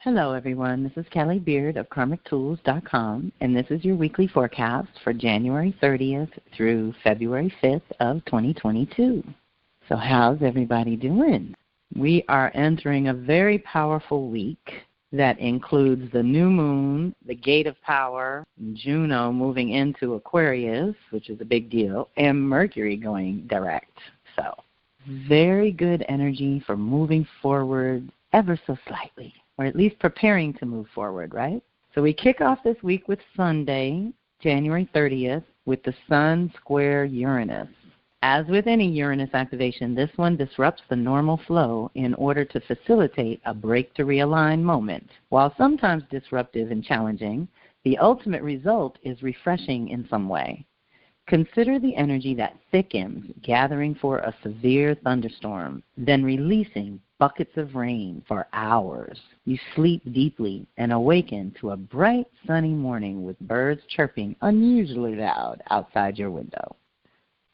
Hello, everyone. This is Kelly Beard of KarmicTools.com, and this is your weekly forecast for January 30th through February 5th of 2022. So how's everybody doing? We are entering a very powerful week that includes the new moon, the gate of power, Juno moving into Aquarius, which is a big deal, and Mercury going direct. So very good energy for moving forward ever so slightly, or at least preparing to move forward, right? So we kick off this week with Sunday, January 30th, with the Sun square Uranus. As with any Uranus activation, this one disrupts the normal flow in order to facilitate a break to realign moment. While sometimes disruptive and challenging, the ultimate result is refreshing in some way. Consider the energy that thickens, gathering for a severe thunderstorm, then releasing buckets of rain for hours. You sleep deeply and awaken to a bright, sunny morning with birds chirping unusually loud outside your window.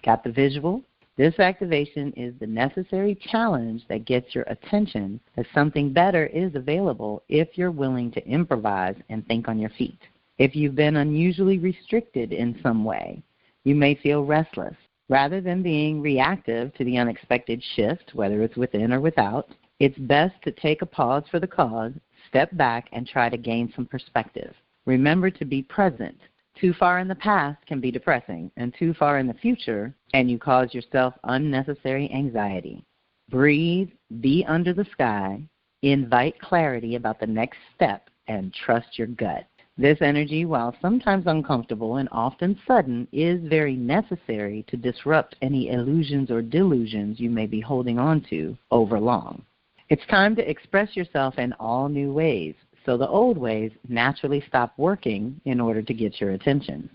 Got the visual? This activation is the necessary challenge that gets your attention, as something better is available if you're willing to improvise and think on your feet. If you've been unusually restricted in some way, you may feel restless. Rather than being reactive to the unexpected shift, whether it's within or without, it's best to take a pause for the cause, step back, and try to gain some perspective. Remember to be present. Too far in the past can be depressing, and too far in the future, and you cause yourself unnecessary anxiety. Breathe, be under the sky, invite clarity about the next step, and trust your gut. This energy, while sometimes uncomfortable and often sudden, is very necessary to disrupt any illusions or delusions you may be holding on to over long. It's time to express yourself in all new ways, so the old ways naturally stop working in order to get your attention.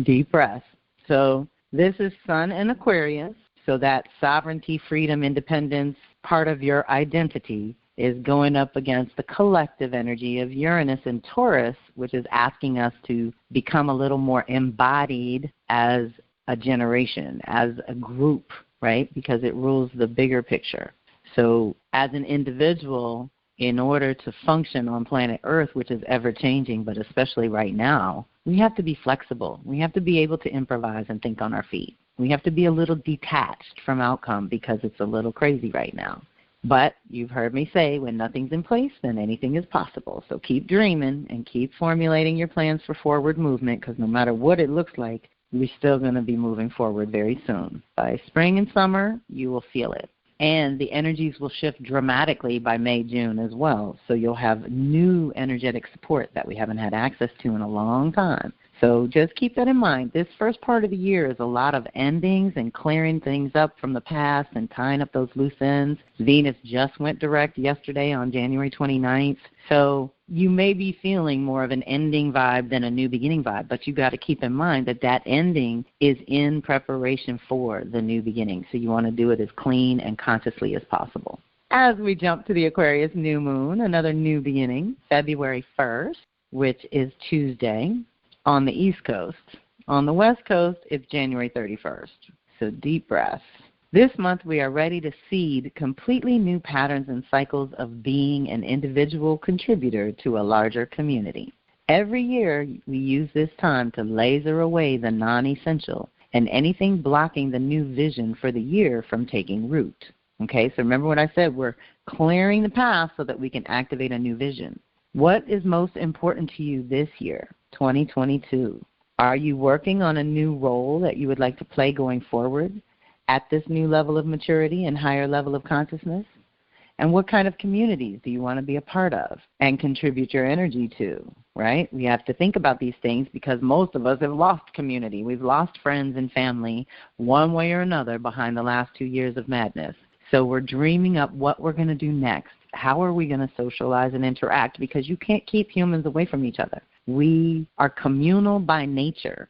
Deep breath. So this is Sun and Aquarius, so that sovereignty, freedom, independence part of your identity is going up against the collective energy of Uranus and Taurus, which is asking us to become a little more embodied as a generation, as a group, right? Because it rules the bigger picture. So as an individual, in order to function on planet Earth, which is ever-changing, but especially right now, we have to be flexible. We have to be able to improvise and think on our feet. We have to be a little detached from outcome because it's a little crazy right now. But you've heard me say, when nothing's in place, then anything is possible. So keep dreaming and keep formulating your plans for forward movement, because no matter what it looks like, we're still going to be moving forward very soon. By spring and summer, you will feel it. And the energies will shift dramatically by May, June as well. So you'll have new energetic support that we haven't had access to in a long time. So just keep that in mind. This first part of the year is a lot of endings and clearing things up from the past and tying up those loose ends. Venus just went direct yesterday on January 29th. So you may be feeling more of an ending vibe than a new beginning vibe, but you've got to keep in mind that that ending is in preparation for the new beginning. So you want to do it as clean and consciously as possible. As we jump to the Aquarius new moon, another new beginning, February 1st, which is Tuesday, on the East Coast. On the West Coast, it's January 31st. So deep breath. This month we are ready to seed completely new patterns and cycles of being an individual contributor to a larger community. Every year we use this time to laser away the non-essential and anything blocking the new vision for the year from taking root. Okay, so remember what I said, we're clearing the path so that we can activate a new vision. What is most important to you this year, 2022? Are you working on a new role that you would like to play going forward at this new level of maturity and higher level of consciousness? And what kind of communities do you want to be a part of and contribute your energy to, right? We have to think about these things because most of us have lost community. We've lost friends and family one way or another behind the last 2 years of madness. So we're dreaming up what we're going to do next. How are we going to socialize and interact? Because you can't keep humans away from each other. We are communal by nature.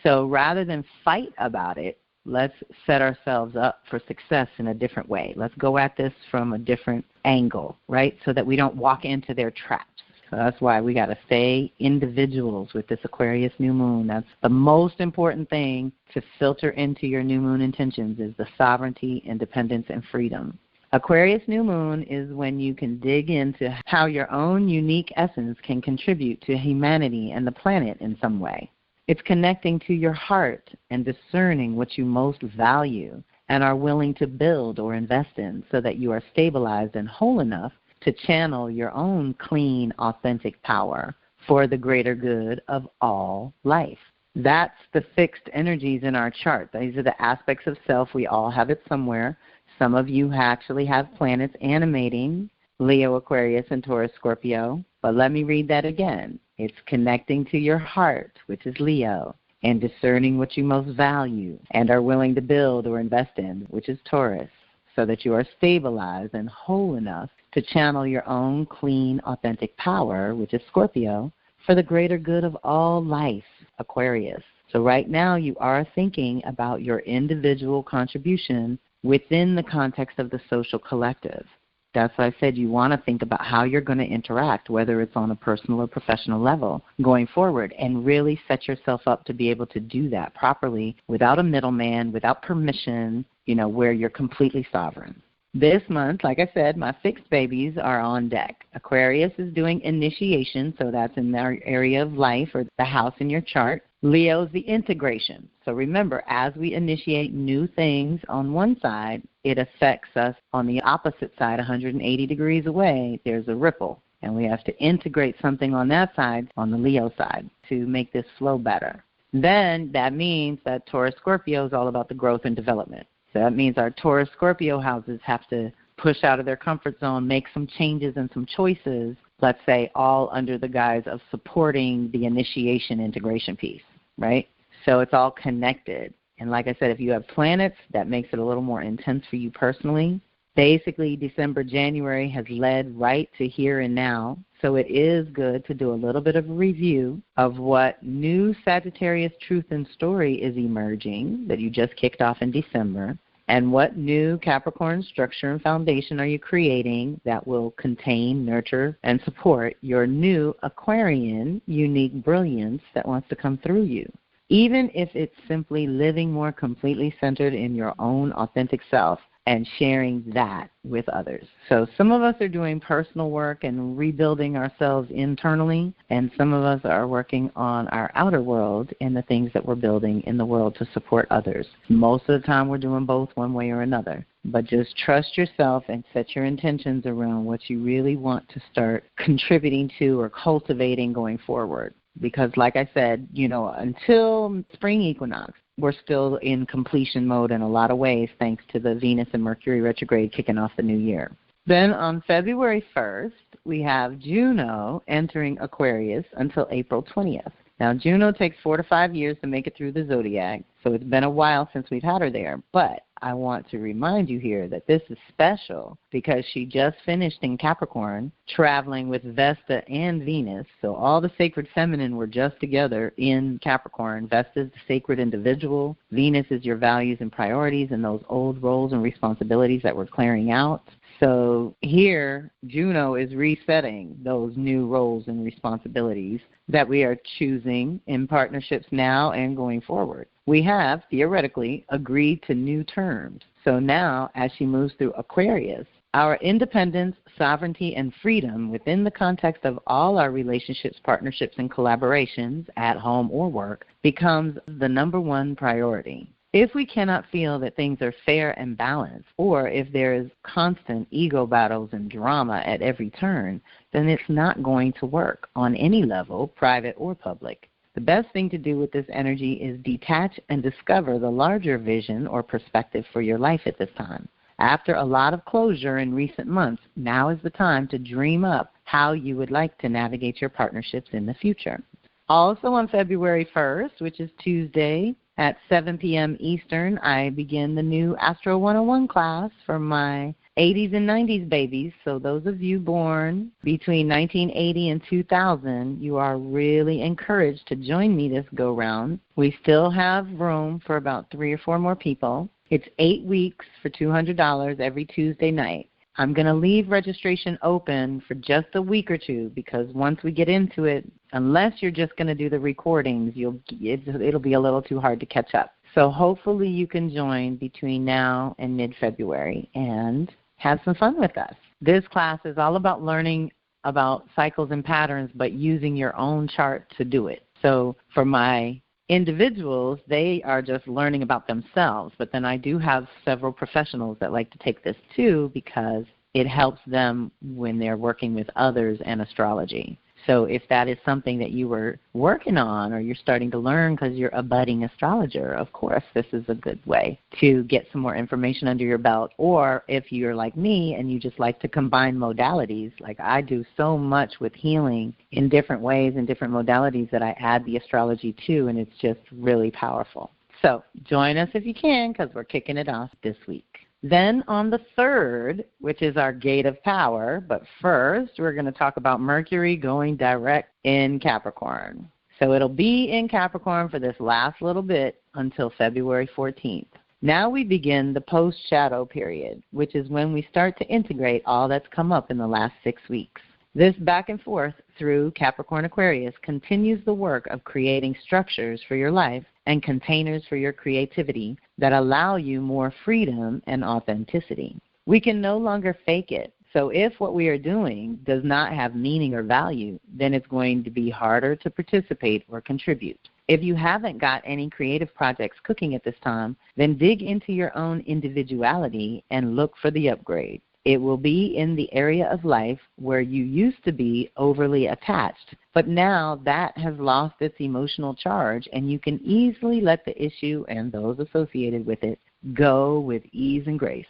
So rather than fight about it, let's set ourselves up for success in a different way. Let's go at this from a different angle, right, so that we don't walk into their traps. So that's why we got to stay individuals with this Aquarius new moon. That's the most important thing to filter into your new moon intentions is the sovereignty, independence, and freedom. Aquarius new moon is when you can dig into how your own unique essence can contribute to humanity and the planet in some way. It's connecting to your heart and discerning what you most value and are willing to build or invest in so that you are stabilized and whole enough to channel your own clean, authentic power for the greater good of all life. That's the fixed energies in our chart. These are the aspects of self. We all have it somewhere. Some of you actually have planets animating Leo, Aquarius, and Taurus, Scorpio. But let me read that again. It's connecting to your heart, which is Leo, and discerning what you most value and are willing to build or invest in, which is Taurus, so that you are stabilized and whole enough to channel your own clean, authentic power, which is Scorpio, for the greater good of all life, Aquarius. So right now you are thinking about your individual contribution within the context of the social collective. That's why I said you want to think about how you're going to interact, whether it's on a personal or professional level, going forward, and really set yourself up to be able to do that properly without a middleman, without permission, where you're completely sovereign. This month, like I said, my fixed babies are on deck. Aquarius is doing initiation, so that's in their area of life or the house in your chart. Leo's the integration. So remember, as we initiate new things on one side, it affects us on the opposite side, 180 degrees away. There's a ripple, and we have to integrate something on that side, on the Leo side, to make this flow better. Then that means that Taurus Scorpio is all about the growth and development. So that means our Taurus Scorpio houses have to push out of their comfort zone, make some changes and some choices, let's say all under the guise of supporting the initiation integration piece, right? So it's all connected. And like I said, if you have planets, that makes it a little more intense for you personally. Basically, December, January has led right to here and now. So it is good to do a little bit of a review of what new Sagittarius truth and story is emerging that you just kicked off in December, and what new Capricorn structure and foundation are you creating that will contain, nurture, and support your new Aquarian unique brilliance that wants to come through you. Even if it's simply living more completely centered in your own authentic self and sharing that with others. So some of us are doing personal work and rebuilding ourselves internally, and some of us are working on our outer world and the things that we're building in the world to support others. Most of the time we're doing both one way or another. But just trust yourself and set your intentions around what you really want to start contributing to or cultivating going forward. Because like I said, until spring equinox, we're still in completion mode in a lot of ways thanks to the Venus and Mercury retrograde kicking off the new year. Then on February 1st, we have Juno entering Aquarius until April 20th. Now, Juno takes 4 to 5 years to make it through the zodiac, so it's been a while since we've had her there. But I want to remind you here that this is special because she just finished in Capricorn, traveling with Vesta and Venus. So all the sacred feminine were just together in Capricorn. Vesta is the sacred individual. Venus is your values and priorities and those old roles and responsibilities that we're clearing out. So here, Juno is resetting those new roles and responsibilities that we are choosing in partnerships now and going forward. We have, theoretically, agreed to new terms. So now, as she moves through Aquarius, our independence, sovereignty, and freedom within the context of all our relationships, partnerships, and collaborations, at home or work, becomes the number one priority. If we cannot feel that things are fair and balanced, or if there is constant ego battles and drama at every turn, then it's not going to work on any level, private or public. The best thing to do with this energy is detach and discover the larger vision or perspective for your life at this time. After a lot of closure in recent months, now is the time to dream up how you would like to navigate your partnerships in the future. Also on February 1st, which is Tuesday, at 7 p.m. Eastern, I begin the new Astro 101 class for my 80s and 90s babies. So those of you born between 1980 and 2000, you are really encouraged to join me this go-round. We still have room for about 3 or 4 more people. It's 8 weeks for $200 every Tuesday night. I'm going to leave registration open for just a week or two because once we get into it, unless you're just going to do the recordings, it'll be a little too hard to catch up. So hopefully you can join between now and mid-February and have some fun with us. This class is all about learning about cycles and patterns, but using your own chart to do it. So for my individuals, they are just learning about themselves, but then I do have several professionals that like to take this too because it helps them when they're working with others and astrology. So if that is something that you were working on or you're starting to learn because you're a budding astrologer, of course this is a good way to get some more information under your belt. Or if you're like me and you just like to combine modalities, like I do so much with healing in different ways and different modalities that I add the astrology to, and it's just really powerful. So join us if you can because we're kicking it off this week. Then on the 3rd, which is our gate of power, but first we're going to talk about Mercury going direct in Capricorn. So it'll be in Capricorn for this last little bit until February 14th. Now we begin the post-shadow period, which is when we start to integrate all that's come up in the last 6 weeks. This back and forth through Capricorn Aquarius continues the work of creating structures for your life and containers for your creativity that allow you more freedom and authenticity. We can no longer fake it. So if what we are doing does not have meaning or value, then it's going to be harder to participate or contribute. If you haven't got any creative projects cooking at this time, then dig into your own individuality and look for the upgrade. It will be in the area of life where you used to be overly attached, but now that has lost its emotional charge, and you can easily let the issue and those associated with it go with ease and grace.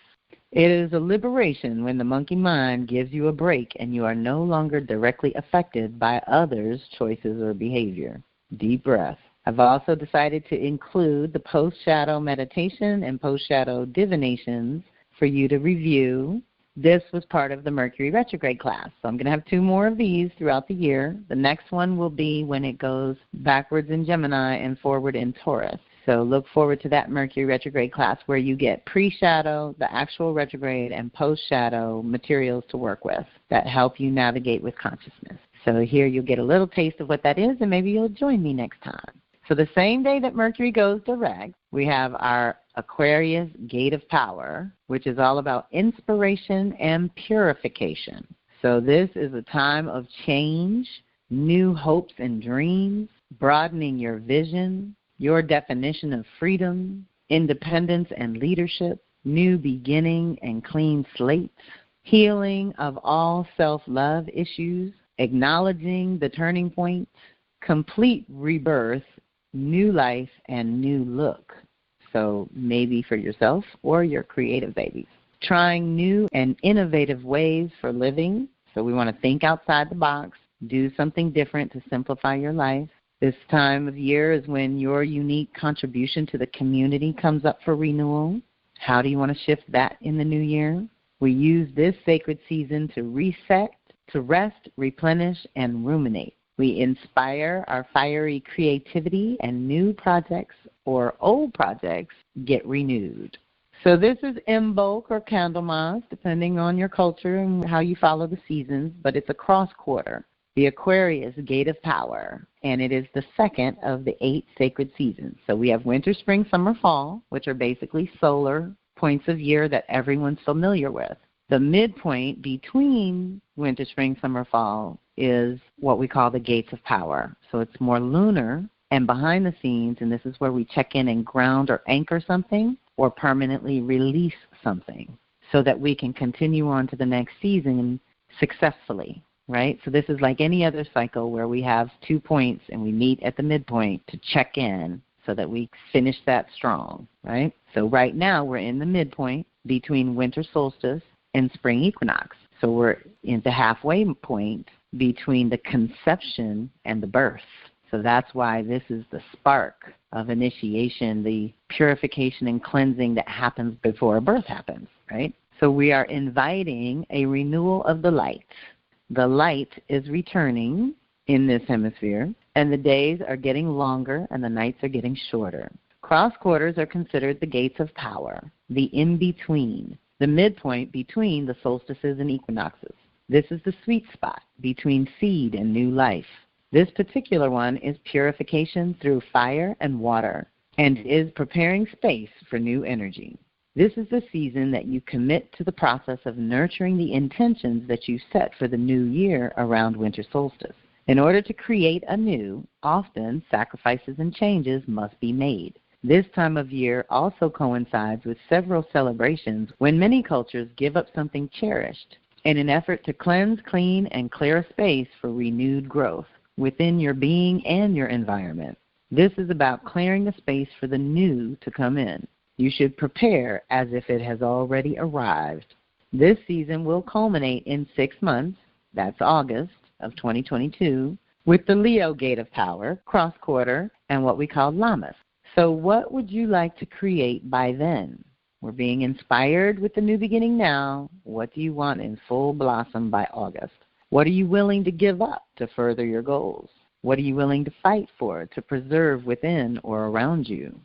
It is a liberation when the monkey mind gives you a break and you are no longer directly affected by others' choices or behavior. Deep breath. I've also decided to include the post-shadow meditation and post-shadow divinations for you to review. This was part of the Mercury retrograde class. So I'm going to have 2 more of these throughout the year. The next one will be when it goes backwards in Gemini and forward in Taurus. So look forward to that Mercury retrograde class where you get pre-shadow, the actual retrograde, and post-shadow materials to work with that help you navigate with consciousness. So here you'll get a little taste of what that is, and maybe you'll join me next time. So the same day that Mercury goes direct, we have our Aquarius Gate of Power, which is all about inspiration and purification. So this is a time of change, new hopes and dreams, broadening your vision, your definition of freedom, independence and leadership, new beginning and clean slates, healing of all self-love issues, acknowledging the turning points, complete rebirth, new life, and new look. So maybe for yourself or your creative babies. Trying new and innovative ways for living. So we want to think outside the box, do something different to simplify your life. This time of year is when your unique contribution to the community comes up for renewal. How do you want to shift that in the new year? We use this sacred season to reset, to rest, replenish, and ruminate. We inspire our fiery creativity, and new projects or old projects get renewed. So this is Imbolc or Candlemas, depending on your culture and how you follow the seasons, but it's a cross quarter, the Aquarius Gate of Power, and it is the second of the 8 sacred seasons. So we have winter, spring, summer, fall, which are basically solar points of year that everyone's familiar with. The midpoint between winter, spring, summer, fall is what we call the gates of power. So it's more lunar and behind the scenes, and this is where we check in and ground or anchor something or permanently release something so that we can continue on to the next season successfully, right? So this is like any other cycle where we have 2 points and we meet at the midpoint to check in so that we finish that strong, right? So right now we're in the midpoint between winter solstice and spring equinox. So we're in the halfway point between the conception and the birth. So that's why this is the spark of initiation, the purification and cleansing that happens before a birth happens, right? So we are inviting a renewal of the light. The light is returning in this hemisphere, and the days are getting longer and the nights are getting shorter. Cross quarters are considered the gates of power, the in-between, the midpoint between the solstices and equinoxes. This is the sweet spot between seed and new life. This particular one is purification through fire and water and is preparing space for new energy. This is the season that you commit to the process of nurturing the intentions that you set for the new year around winter solstice. In order to create anew, often sacrifices and changes must be made. This time of year also coincides with several celebrations when many cultures give up something cherished in an effort to cleanse, clean, and clear a space for renewed growth within your being and your environment. This is about clearing a space for the new to come in. You should prepare as if it has already arrived. This season will culminate in 6 months, that's August of 2022, with the Leo gate of power, cross quarter, and what we call Lammas. So what would you like to create by then? We're being inspired with the new beginning now. What do you want in full blossom by August? What are you willing to give up to further your goals? What are you willing to fight for, to preserve within or around you?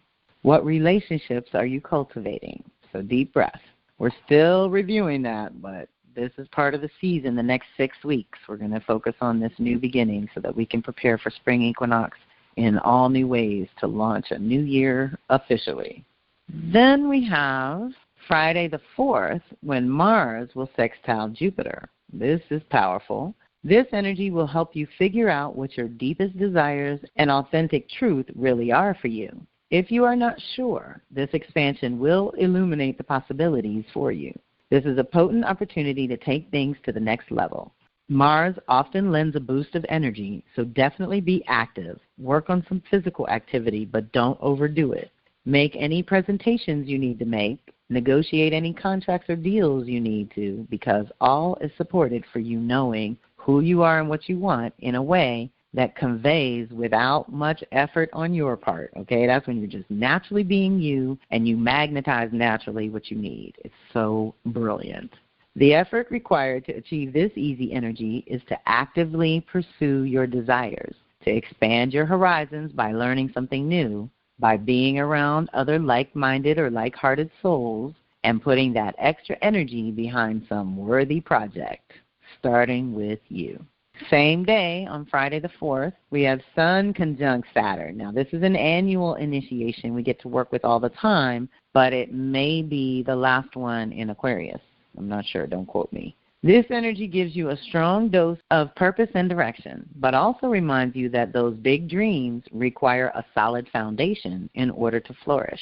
What relationships are you cultivating? So deep breath. We're still reviewing that, but this is part of the season. The next 6 weeks, we're going to focus on this new beginning so that we can prepare for spring equinox in all new ways to launch a new year officially. Then we have Friday the 4th, when Mars will sextile Jupiter. This is powerful. This energy will help you figure out what your deepest desires and authentic truth really are for you. If you are not sure, this expansion will illuminate the possibilities for you. This is a potent opportunity to take things to the next level. Mars often lends a boost of energy, so definitely be active. Work on some physical activity, but don't overdo it. Make any presentations you need to make. Negotiate any contracts or deals you need to, because all is supported for you knowing who you are and what you want in a way that conveys without much effort on your part, okay? That's when you're just naturally being you and you magnetize naturally what you need. It's so brilliant. The effort required to achieve this easy energy is to actively pursue your desires, to expand your horizons by learning something new, by being around other like-minded or like-hearted souls, and putting that extra energy behind some worthy project, starting with you. Same day, on Friday the 4th, we have Sun conjunct Saturn. Now, this is an annual initiation we get to work with all the time, but it may be the last one in Aquarius. I'm not sure. Don't quote me. This energy gives you a strong dose of purpose and direction, but also reminds you that those big dreams require a solid foundation in order to flourish.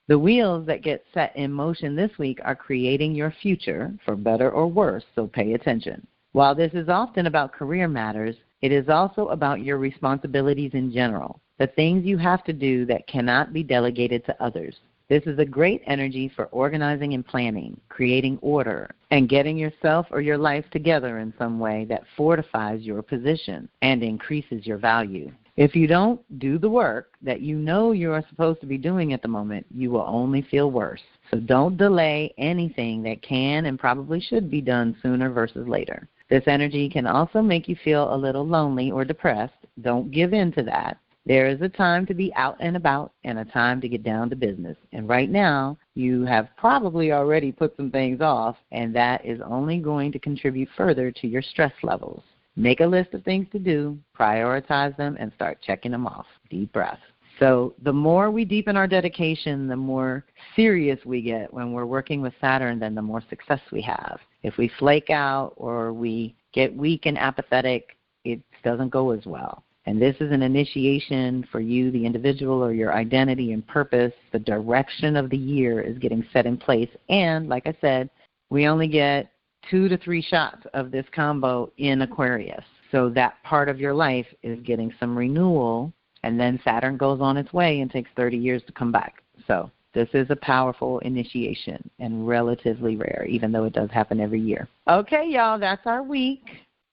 The wheels that get set in motion this week are creating your future, for better or worse, so pay attention. While this is often about career matters, it is also about your responsibilities in general, the things you have to do that cannot be delegated to others. This is a great energy for organizing and planning, creating order, and getting yourself or your life together in some way that fortifies your position and increases your value. If you don't do the work that you know you are supposed to be doing at the moment, you will only feel worse. So don't delay anything that can and probably should be done sooner versus later. This energy can also make you feel a little lonely or depressed. Don't give in to that. There is a time to be out and about and a time to get down to business. And right now, you have probably already put some things off, and that is only going to contribute further to your stress levels. Make a list of things to do, prioritize them, and start checking them off. Deep breath. So the more we deepen our dedication, the more serious we get when we're working with Saturn, then the more success we have. If we flake out or we get weak and apathetic, it doesn't go as well. And this is an initiation for you, the individual, or your identity and purpose. The direction of the year is getting set in place. And like I said, we only get 2 to 3 shots of this combo in Aquarius. So that part of your life is getting some renewal, and then Saturn goes on its way and takes 30 years to come back. So this is a powerful initiation and relatively rare, even though it does happen every year. Okay, y'all, that's our week.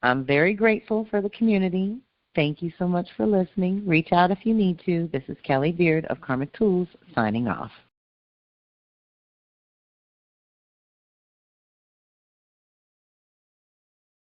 I'm very grateful for the community. Thank you so much for listening. Reach out if you need to. This is Kelly Beard of Karmic Tools signing off.